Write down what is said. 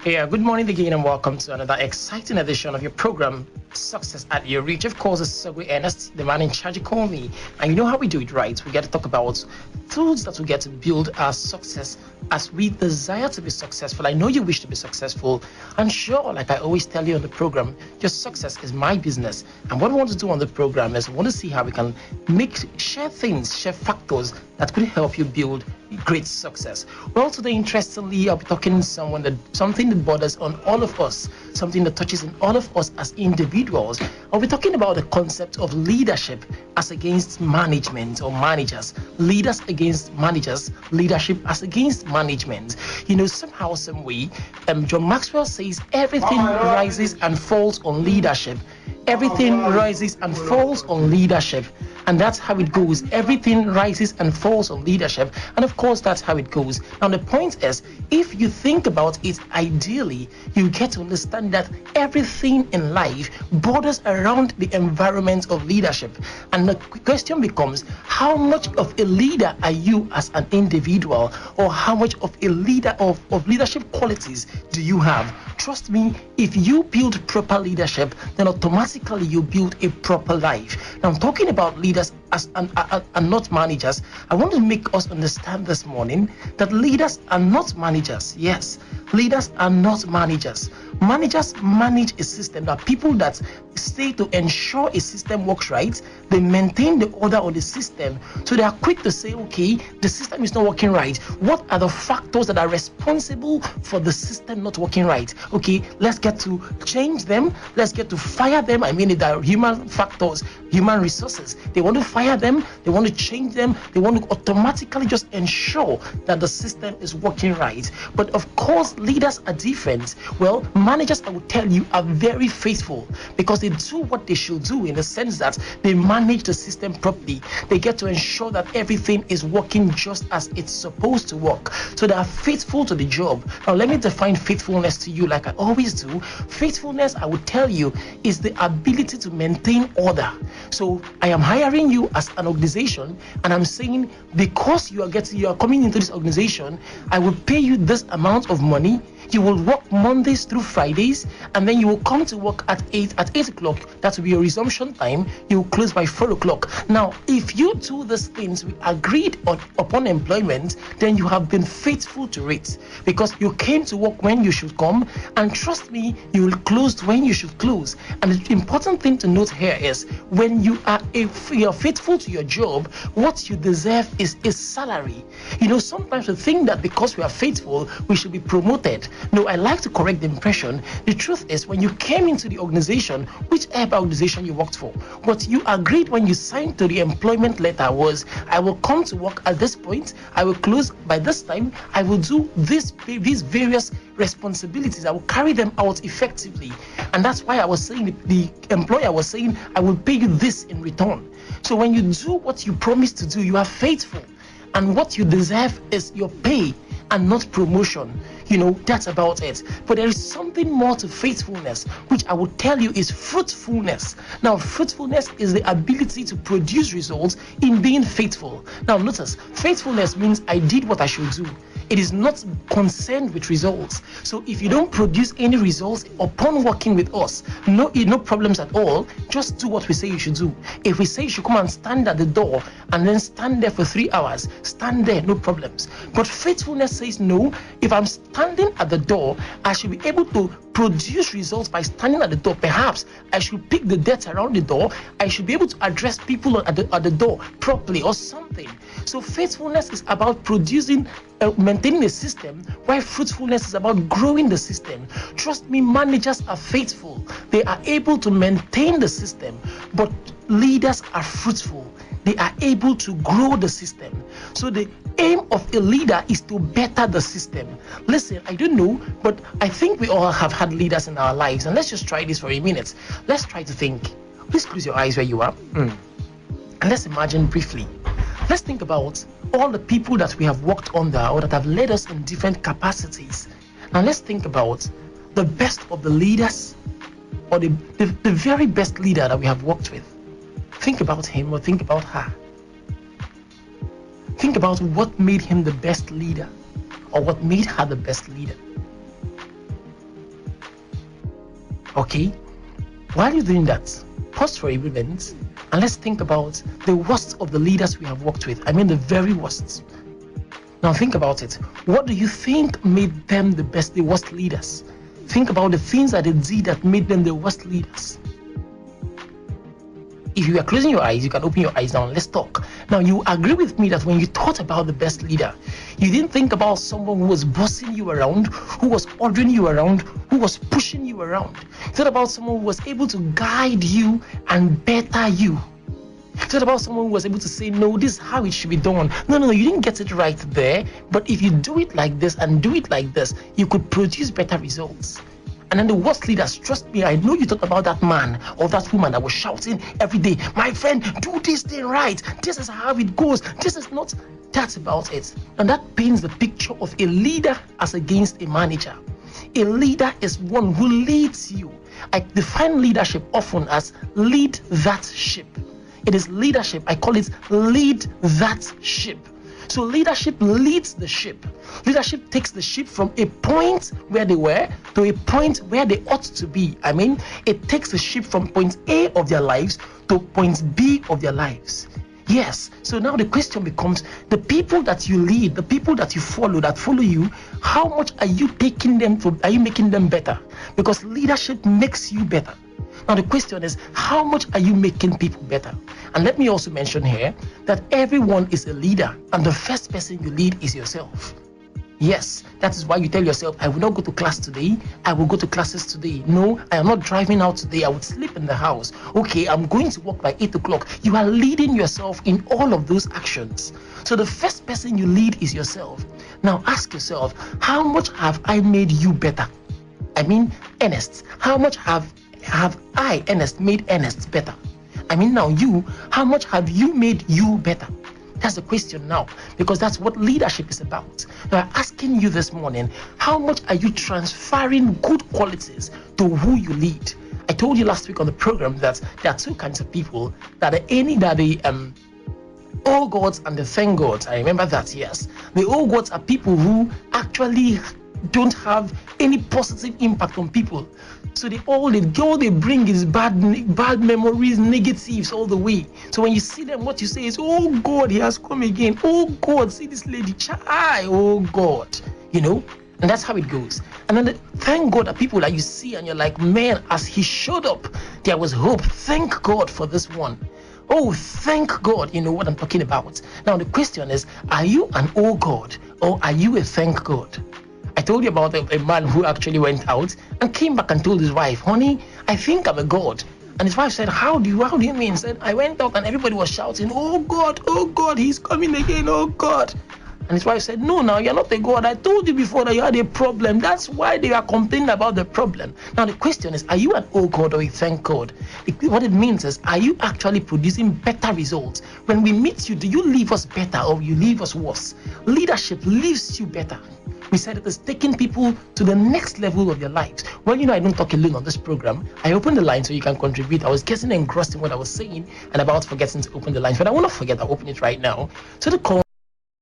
Yeah, good morning again and welcome to another exciting edition of your program, Success at Your Reach. Of course, it's Sorgwe Ernest, the man in charge, call me. And you know how we do it, right? We get to talk about tools that we get to build our success as we desire to be successful. I know you wish to be successful. I'm sure, like I always tell you on the program, your success is my business. And what we want to do on the program is we want to see how we can share factors that could help you build great success. Well, today, interestingly, I'll be talking to something that bothers on all of us, something that touches on all of us as individuals. I'll be talking about the concept of leadership as against management or managers. Leaders against managers, leadership as against management. You know, somehow, some way, John Maxwell says everything rises and falls on leadership. Everything rises and falls on leadership. And that's how it goes. Everything rises and falls on leadership. And of course, that's how it goes. Now, the point is, if you think about it ideally, you get to understand that everything in life borders around the environment of leadership. And the question becomes, how much of a leader are you as an individual? Or how much of a leader of leadership qualities do you have? Trust me, if you build proper leadership, then automatically you build a proper life. Now, I'm talking about leaders and not managers. I want to make us understand this morning that leaders are not managers. Yes, leaders are not managers. Managers manage a system. That people that stay to ensure a system works right. They maintain the order of the system. So they are quick to say, okay, the system is not working right. What are the factors that are responsible for the system not working right? Okay, let's get to change them. Let's get to fire them. I mean, there are human factors, human resources. They want to fire them. They want to change them. They want to automatically just ensure that the system is working right. But of course, leaders are different. Well, managers, I would tell you, are very faithful because they do what they should do in the sense that they manage the system properly. They get to ensure that everything is working just as it's supposed to work. So they are faithful to the job. Now, let me define faithfulness to you like I always do. Faithfulness, I would tell you, is the ability to maintain order. So I am hiring you as an organization and I'm saying, because you are coming into this organization, I will pay you this amount of money. You will work Mondays through Fridays, and then you will come to work at 8 o'clock. That will be your resumption time. You will close by 4 o'clock. Now, if you do these things we agreed upon employment, then you have been faithful to it because you came to work when you should come, and trust me, you will close when you should close. And the important thing to note here is when you are faithful to your job, what you deserve is a salary. You know, sometimes we think that because we are faithful, we should be promoted. No, I like to correct the impression. The truth is, when you came into the organization, whichever organization you worked for, what you agreed when you signed to the employment letter was, I will come to work at this point, I will close by this time, I will do these various responsibilities, I will carry them out effectively. And that's why I was saying, the employer was saying, I will pay you this in return. So when you do what you promised to do, you are faithful. And what you deserve is your pay and not promotion. You know, that's about it. But there is something more to faithfulness, which I would tell you is fruitfulness. Now, fruitfulness is the ability to produce results in being faithful. Now, notice, faithfulness means I did what I should do. It is not concerned with results. So if you don't produce any results upon working with us, no problems at all, just do what we say you should do. If we say you should come and stand at the door and then stand there for 3 hours, stand there, no problems. But faithfulness says no, if I'm standing at the door, I should be able to produce results by standing at the door. Perhaps I should pick the dirt around the door. I should be able to address people at the door properly or something. So faithfulness is about producing, maintaining a system, while fruitfulness is about growing the system. Trust me, managers are faithful. They are able to maintain the system, but leaders are fruitful. They are able to grow the system. So the aim of a leader is to better the system. Listen, I don't know, but I think we all have had leaders in our lives. And let's just try this for a minute. Let's try to think. Please close your eyes where you are. And let's imagine briefly. Let's think about all the people that we have worked under or that have led us in different capacities. Now let's think about the best of the leaders or the very best leader that we have worked with. Think about him or think about her. Think about what made him the best leader or what made her the best leader. Okay? While you're doing that, pause for a moment and let's think about the worst of the leaders we have worked with. I mean, the very worst. Now think about it. What do you think made them the worst leaders? Think about the things that they did that made them the worst leaders. If you are closing your eyes, you can open your eyes now and let's talk. Now, you agree with me that when you thought about the best leader, you didn't think about someone who was bossing you around, who was ordering you around, who was pushing you around. You thought about someone who was able to guide you and better you. You thought about someone who was able to say, no, this is how it should be done. No, you didn't get it right there. But if you do it like this and do it like this, you could produce better results. And then the worst leaders, trust me, I know you talk about that man or that woman that was shouting every day, my friend, do this thing right. This is how it goes. This is not, that's about it. And that paints the picture of a leader as against a manager. A leader is one who leads you. I define leadership often as lead that ship. It is leadership. I call it lead that ship. So leadership leads the ship. Leadership takes the ship from a point where they were to a point where they ought to be. I mean, it takes the ship from point A of their lives to point B of their lives. Yes. So now the question becomes, the people that you lead, the people that you follow, that follow you, how much are you taking them to, are you making them better? Because leadership makes you better. Now the question is, how much are you making people better? And let me also mention here that everyone is a leader, and the first person you lead is yourself. Yes, that is why you tell yourself, I will not go to class today, I will go to classes today. No, I am not driving out today, I would sleep in the house. Okay, I'm going to work by 8 o'clock. You are leading yourself in all of those actions. So the first person you lead is yourself. Now ask yourself, how much have I made you better? I mean, Ernest, how much have I, Ernest, made Ernest better? I mean, now you, how much have you made you better? That's the question now, because that's what leadership is about. Now, I'm asking you this morning, how much are you transferring good qualities to who you lead? I told you last week on the program that there are two kinds of people, that the old gods and the thank gods. I remember that, yes. The old gods are people who actually don't have any positive impact on people. So all they bring is bad memories, negatives all the way. So when you see them, what you say is, oh God, he has come again. Oh God, see this lady, chai, oh God, and that's how it goes. And then thank God that people that you see and you're like, man, as he showed up, there was hope. Thank God for this one. Oh, thank God, you know what I'm talking about. Now the question is, are you an oh God or are you a thank God? I told you about a man who actually went out and came back and told his wife, honey, I think I'm a god. And his wife said, how do you mean? He said, I went out and everybody was shouting, oh God, he's coming again, oh God. And his wife said, no, now you're not a god. I told you before that you had a problem. That's why they are complaining about the problem. Now the question is, are you an oh God or a thank God? What it means is, are you actually producing better results? When we meet you, do you leave us better or you leave us worse? Leadership leaves you better. We said it is taking people to the next level of their lives. Well, I don't talk alone on this program. I opened the line so you can contribute. I was getting engrossed in what I was saying and about forgetting to open the line, but I will not forget. I'll open it right now. So the call